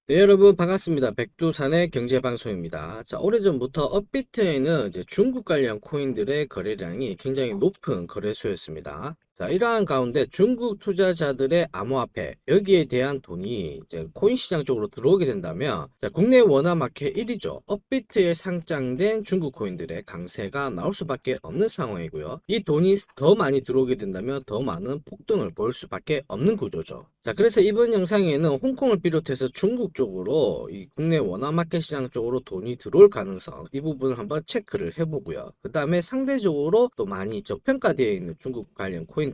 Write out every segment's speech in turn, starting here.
네, 여러분 반갑습니다. 백두산의 경제방송입니다. 자, 오래전부터 업비트에는 이제 중국 관련 코인들의 거래량이 굉장히 높은 거래소였습니다. 자, 이러한 가운데 중국 투자자들의 암호화폐, 여기에 대한 돈이 이제 코인 시장 쪽으로 들어오게 된다면, 자, 국내 원화마켓 1위죠. 업비트에 상장된 중국 코인들의 강세가 나올 수밖에 없는 상황이고요. 이 돈이 더 많이 들어오게 된다면 더 많은 폭등을 보일 수밖에 없는 구조죠. 자, 그래서 이번 영상에는 홍콩을 비롯해서 중국 쪽으로 이 국내 원화마켓 시장 쪽으로 돈이 들어올 가능성, 이 부분을 한번 체크를 해보고요. 그 다음에 상대적으로 또 많이 저평가되어 있는 중국 관련 코인들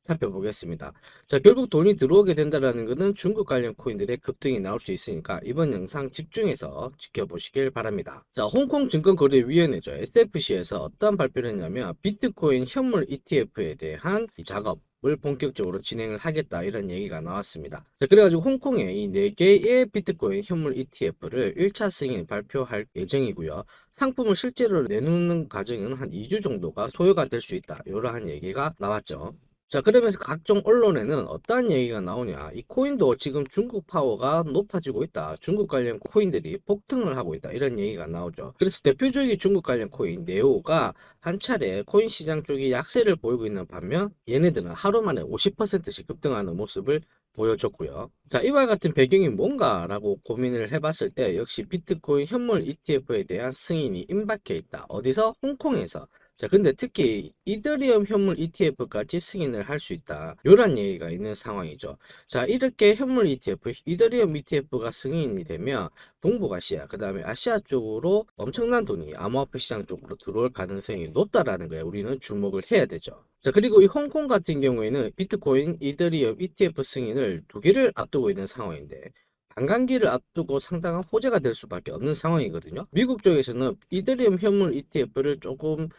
살펴보겠습니다. 자, 결국 돈이 들어오게 된다는 것은 중국 관련 코인들의 급등이 나올 수 있으니까 이번 영상 집중해서 지켜보시길 바랍니다. 자, 홍콩 증권거래위원회죠. SFC에서 어떤 발표를 했냐면 비트코인 현물 ETF에 대한 이 작업 을 본격적으로 진행을 하겠다, 이런 얘기가 나왔습니다. 자, 그래가지고 홍콩에 이 4개의 비트코인 현물 ETF를 1차 승인 발표할 예정이고요. 상품을 실제로 내놓는 과정은 한 2주 정도가 소요가 될 수 있다, 이러한 얘기가 나왔죠. 자, 그러면서 각종 언론에는 어떠한 얘기가 나오냐, 이 코인도 지금 중국 파워가 높아지고 있다, 중국 관련 코인들이 폭등을 하고 있다, 이런 얘기가 나오죠. 그래서 대표적인 중국 관련 코인 네오가 한 차례 코인 시장 쪽이 약세를 보이고 있는 반면, 얘네들은 하루 만에 50%씩 급등하는 모습을 보여줬고요. 자, 이와 같은 배경이 뭔가라고 고민을 해봤을 때 역시 비트코인 현물 ETF에 대한 승인이 임박해 있다. 어디서? 홍콩에서. 자, 근데 특히 이더리움 현물 ETF까지 승인을 할 수 있다, 요런 얘기가 있는 상황이죠. 자, 이렇게 현물 ETF, 이더리움 ETF가 승인이 되면 동북아시아, 그 다음에 아시아 쪽으로 엄청난 돈이 암호화폐 시장 쪽으로 들어올 가능성이 높다라는 거에 우리는 주목을 해야 되죠. 자, 그리고 이 홍콩 같은 경우에는 비트코인, 이더리움 ETF 승인을 2개를 앞두고 있는 상황인데, 반감기를 앞두고 상당한 호재가 될 수밖에 없는 상황이거든요. 미국 쪽에서는 이더리움 현물 ETF를 조금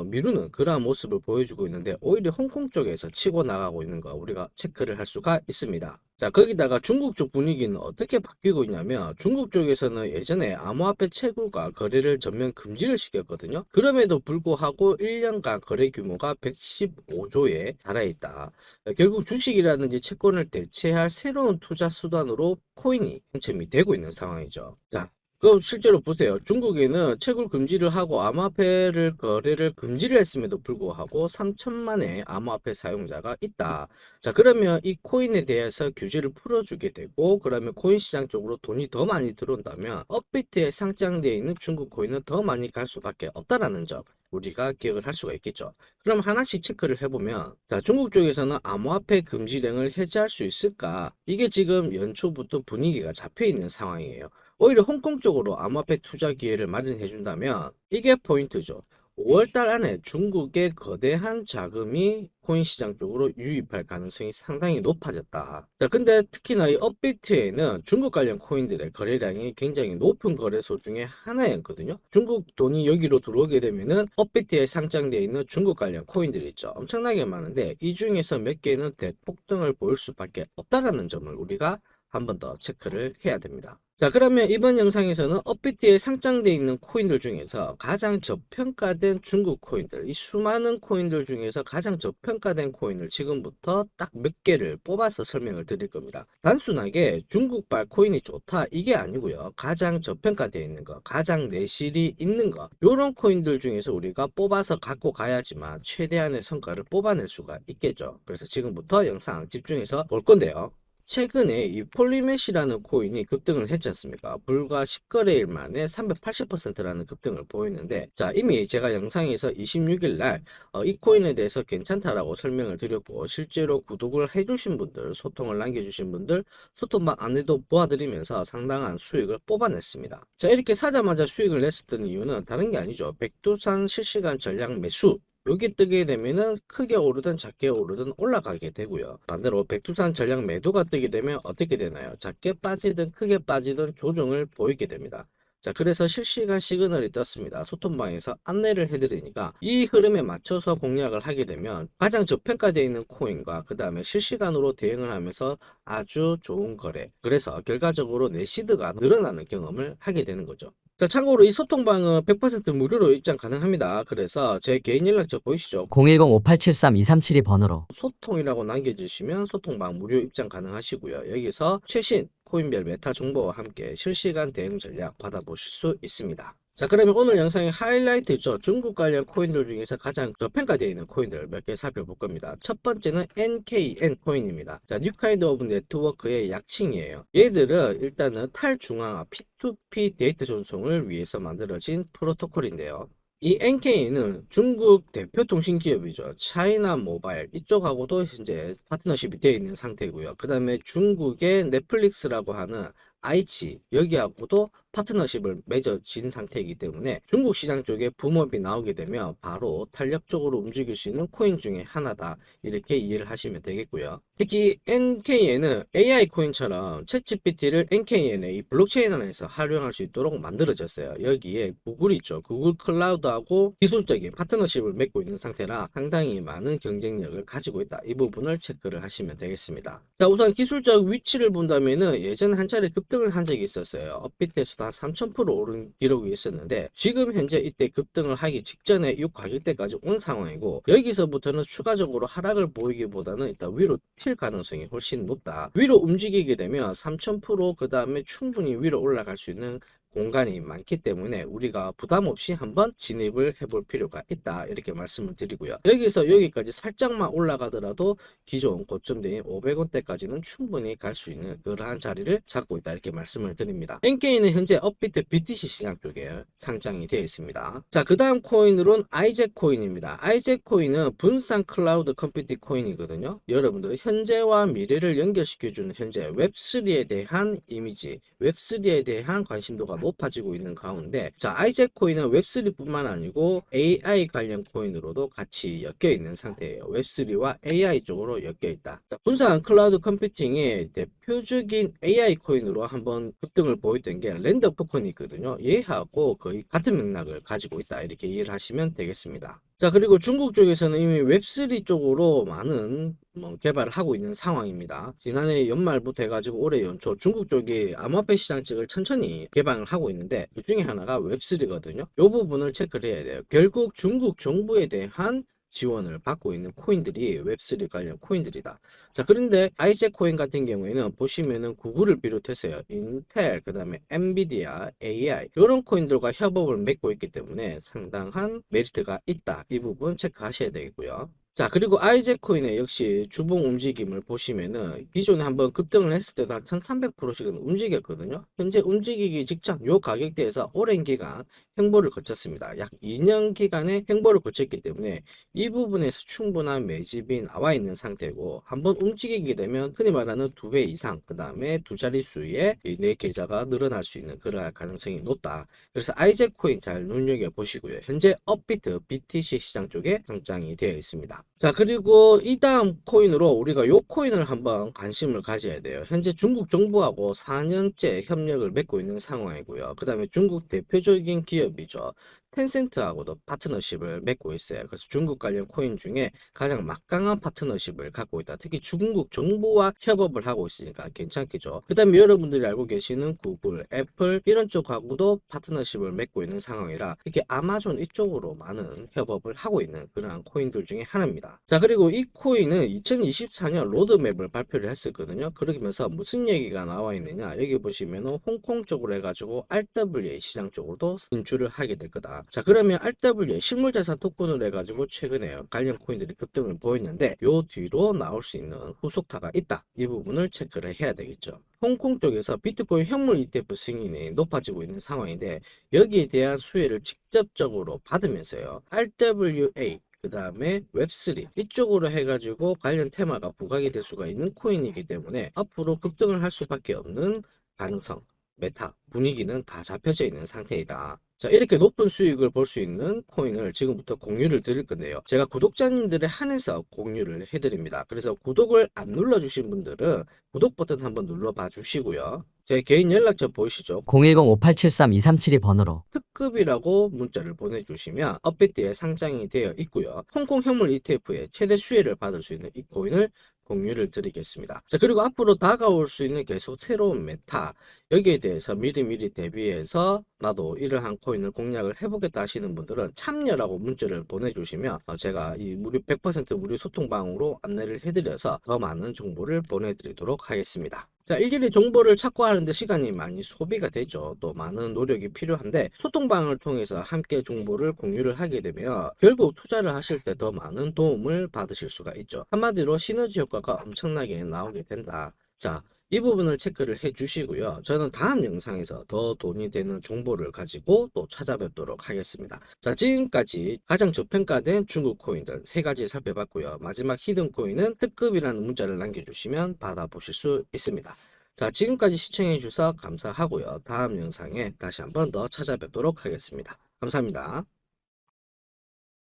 미루는 그러한 모습을 보여주고 있는데, 오히려 홍콩 쪽에서 치고 나가고 있는 거 우리가 체크를 할 수가 있습니다. 자, 거기다가 중국 쪽 분위기는 어떻게 바뀌고 있냐면, 중국 쪽에서는 예전에 암호화폐 채굴과 거래를 전면 금지를 시켰거든요. 그럼에도 불구하고 1년간 거래 규모가 115조에 달해있다. 결국 주식이라든지 채권을 대체할 새로운 투자 수단으로 코인이 당첨이 되고 있는 상황이죠. 자, 그럼 실제로 보세요. 중국에는 채굴 금지를 하고 암호화폐를 거래를 금지를 했음에도 불구하고 3천만의 암호화폐 사용자가 있다. 자, 그러면 이 코인에 대해서 규제를 풀어주게 되고, 그러면 코인 시장 쪽으로 돈이 더 많이 들어온다면 업비트에 상장되어 있는 중국 코인은 더 많이 갈 수밖에 없다라는 점 우리가 기억을 할 수가 있겠죠. 그럼 하나씩 체크를 해보면, 자, 중국 쪽에서는 암호화폐 금지령을 해제할 수 있을까? 이게 지금 연초부터 분위기가 잡혀 있는 상황이에요. 오히려 홍콩 쪽으로 암호화폐 투자 기회를 마련해 준다면 이게 포인트죠. 5월달 안에 중국의 거대한 자금이 코인 시장 쪽으로 유입할 가능성이 상당히 높아졌다. 자, 근데 특히나 이 업비트에는 중국 관련 코인들의 거래량이 굉장히 높은 거래소 중에 하나였거든요. 중국 돈이 여기로 들어오게 되면은 업비트에 상장되어 있는 중국 관련 코인들이 있죠. 엄청나게 많은데 이 중에서 몇 개는 대폭등을 보일 수밖에 없다라는 점을 우리가 한 번 더 체크를 해야 됩니다. 자, 그러면 이번 영상에서는 업비트에 상장되어 있는 코인들 중에서 가장 저평가된 중국 코인들, 이 수많은 코인들 중에서 가장 저평가된 코인을 지금부터 딱 몇 개를 뽑아서 설명을 드릴 겁니다. 단순하게 중국발 코인이 좋다, 이게 아니고요. 가장 저평가되어 있는 거, 가장 내실이 있는 거, 이런 코인들 중에서 우리가 뽑아서 갖고 가야지만 최대한의 성과를 뽑아낼 수가 있겠죠. 그래서 지금부터 영상 집중해서 볼 건데요. 최근에 이 폴리메시라는 코인이 급등을 했지 않습니까? 불과 10거래일 만에 380%라는 급등을 보이는데, 자, 이미 제가 영상에서 26일 날 이 코인에 대해서 괜찮다라고 설명을 드렸고, 실제로 구독을 해주신 분들, 소통을 남겨주신 분들 소통방 안에도 보아드리면서 상당한 수익을 뽑아냈습니다. 자, 이렇게 사자마자 수익을 냈었던 이유는 다른 게 아니죠. 백두산 실시간 전략 매수, 여기 뜨게 되면은 크게 오르든 작게 오르든 올라가게 되고요. 반대로 백두산 전략 매도가 뜨게 되면 어떻게 되나요? 작게 빠지든 크게 빠지든 조정을 보이게 됩니다. 자, 그래서 실시간 시그널이 떴습니다. 소통방에서 안내를 해드리니까 이 흐름에 맞춰서 공략을 하게 되면 가장 저평가되어 있는 코인과 그 다음에 실시간으로 대응을 하면서 아주 좋은 거래, 그래서 결과적으로 내시드가 늘어나는 경험을 하게 되는 거죠. 자, 참고로 이 소통방은 100% 무료로 입장 가능합니다. 그래서 제 개인 연락처 보이시죠? 010-5873-2372 번호로 소통이라고 남겨주시면 소통방 무료 입장 가능하시고요. 여기서 최신 코인별 메타 정보와 함께 실시간 대응 전략 받아보실 수 있습니다. 자, 그러면 오늘 영상의 하이라이트죠. 중국 관련 코인들 중에서 가장 저평가되어 있는 코인들 몇 개 살펴볼 겁니다. 첫 번째는 NKN 코인입니다. 자, 뉴 카인드 오브 네트워크의 약칭이에요. 얘들은 일단은 탈중앙화 P2P 데이터 전송을 위해서 만들어진 프로토콜인데요. 이 NK는 중국 대표 통신 기업이죠. 차이나 모바일 이쪽하고도 현재 파트너십이 되어 있는 상태고요. 그 다음에 중국의 넷플릭스라고 하는 아이치 여기하고도 파트너십을 맺어진 상태이기 때문에 중국 시장 쪽에 붐업이 나오게 되면 바로 탄력적으로 움직일 수 있는 코인 중에 하나다, 이렇게 이해를 하시면 되겠고요. 특히 NKN은 AI 코인처럼 챗GPT를 NKN의 이 블록체인 안에서 활용할 수 있도록 만들어졌어요. 여기에 구글 있죠. 구글 클라우드하고 기술적인 파트너십을 맺고 있는 상태라 상당히 많은 경쟁력을 가지고 있다. 이 부분을 체크를 하시면 되겠습니다. 자, 우선 기술적 위치를 본다면은 예전에 한 차례 급등을 한 적이 있었어요. 업비트에서도 한 3000% 오른 기록이 있었는데 지금 현재 이때 급등을 하기 직전에 이 가격대까지 온 상황이고, 여기서부터는 추가적으로 하락을 보이기보다는 일단 위로 튈 가능성이 훨씬 높다. 위로 움직이게 되면 3000% 그 다음에 충분히 위로 올라갈 수 있는 공간이 많기 때문에 우리가 부담 없이 한번 진입을 해볼 필요가 있다, 이렇게 말씀을 드리고요. 여기서 여기까지 살짝만 올라가더라도 기존 고점대인 500원대까지는 충분히 갈 수 있는 그러한 자리를 잡고 있다, 이렇게 말씀을 드립니다. NK는 현재 업비트 BTC 시장 쪽에 상장이 되어 있습니다. 자, 그 다음 코인으로는 IZ 코인입니다. IZ 코인은 분산 클라우드 컴퓨팅 코인이거든요. 여러분들 현재와 미래를 연결시켜주는 현재 웹3에 대한 이미지, 웹3에 대한 관심도가 높아지고 있는 가운데, 자, IZ 코인은 웹3뿐만 아니고 AI 관련 코인으로도 같이 엮여 있는 상태예요. 웹3와 AI 쪽으로 엮여 있다. 자, 분산 클라우드 컴퓨팅의 대표적인 AI 코인으로 한번 급등을 보였던 게 랜더 포컨이 있거든요. 얘하고 거의 같은 맥락을 가지고 있다, 이렇게 이해를 하시면 되겠습니다. 자, 그리고 중국 쪽에서는 이미 웹3 쪽으로 많은 개발을 하고 있는 상황입니다. 지난해 연말부터 해가지고 올해 연초 중국 쪽이 암호화폐 시장 측을 천천히 개방을 하고 있는데 그 중에 하나가 웹3거든요. 이 부분을 체크를 해야 돼요. 결국 중국 정부에 대한 지원을 받고 있는 코인들이 웹3 관련 코인들이다. 자, 그런데 IZ 코인 같은 경우에는 보시면은 구글을 비롯해서요, 인텔, 그 다음에 엔비디아, AI 이런 코인들과 협업을 맺고 있기 때문에 상당한 메리트가 있다. 이 부분 체크하셔야 되겠고요. 자, 그리고 IZ 코인의 역시 주봉 움직임을 보시면은 기존에 한번 급등을 했을 때도 한 1300%씩은 움직였거든요. 현재 움직이기 직전 요 가격대에서 오랜 기간 횡보를 거쳤습니다. 약 2년 기간의 횡보를 거쳤기 때문에 이 부분에서 충분한 매집이 나와 있는 상태고, 한번 움직이게 되면 흔히 말하는 2배 이상, 그 다음에 두 자릿수의 내 계좌가 늘어날 수 있는 그러한 가능성이 높다. 그래서 IZ 코인 잘 눈여겨 보시고요. 현재 업비트 BTC 시장 쪽에 상장이 되어 있습니다. 자, 그리고 이 다음 코인으로 우리가 요 코인을 한번 관심을 가져야 돼요. 현재 중국 정부하고 4년째 협력을 맺고 있는 상황이고요. 그 다음에 중국 대표적인 기업이죠. 텐센트하고도 파트너십을 맺고 있어요. 그래서 중국 관련 코인 중에 가장 막강한 파트너십을 갖고 있다. 특히 중국 정부와 협업을 하고 있으니까 괜찮겠죠. 그 다음에 여러분들이 알고 계시는 구글, 애플 이런 쪽하고도 파트너십을 맺고 있는 상황이라 특히 아마존 이쪽으로 많은 협업을 하고 있는 그런 코인들 중에 하나입니다. 자, 그리고 이 코인은 2024년 로드맵을 발표를 했었거든요. 그러면서 무슨 얘기가 나와 있느냐, 여기 보시면 홍콩 쪽으로 해가지고 RWA 시장 쪽으로도 진출을 하게 될 거다. 자, 그러면 RWA 실물자산 토큰을 해가지고 최근에 관련 코인들이 급등을 보였는데 요 뒤로 나올 수 있는 후속타가 있다. 이 부분을 체크를 해야 되겠죠. 홍콩 쪽에서 비트코인 현물 ETF 승인이 높아지고 있는 상황인데 여기에 대한 수혜를 직접적으로 받으면서요, RWA 그 다음에 웹3 이쪽으로 해가지고 관련 테마가 부각이 될 수가 있는 코인이기 때문에 앞으로 급등을 할 수밖에 없는 가능성, 메타 분위기는 다 잡혀져 있는 상태이다. 자, 이렇게 높은 수익을 볼 수 있는 코인을 지금부터 공유를 드릴 건데요. 제가 구독자님들에 한해서 공유를 해드립니다. 그래서 구독을 안 눌러주신 분들은 구독 버튼 한번 눌러봐 주시고요. 제 개인 연락처 보이시죠? 010-5873-2372 번호로 특급이라고 문자를 보내주시면 업비트에 상장이 되어 있고요. 홍콩 현물 ETF의 최대 수혜를 받을 수 있는 이 코인을 공유를 드리겠습니다. 자, 그리고 앞으로 다가올 수 있는 계속 새로운 메타, 여기에 대해서 미리미리 대비해서 나도 이러한 코인을 공략을 해보겠다 하시는 분들은 참여라고 문자를 보내주시면 제가 이 무료 100% 무료 소통방으로 안내를 해드려서 더 많은 정보를 보내드리도록 하겠습니다. 자, 일일이 정보를 찾고 하는데 시간이 많이 소비가 되죠. 또 많은 노력이 필요한데 소통방을 통해서 함께 정보를 공유를 하게 되면 결국 투자를 하실 때 더 많은 도움을 받으실 수가 있죠. 한마디로 시너지 효과가 엄청나게 나오게 된다. 자, 이 부분을 체크를 해 주시고요. 저는 다음 영상에서 더 돈이 되는 정보를 가지고 또 찾아뵙도록 하겠습니다. 자, 지금까지 가장 저평가된 중국 코인들 3가지 살펴봤고요. 마지막 히든 코인은 특급이라는 문자를 남겨주시면 받아보실 수 있습니다. 자, 지금까지 시청해 주셔서 감사하고요. 다음 영상에 다시 한번 더 찾아뵙도록 하겠습니다. 감사합니다.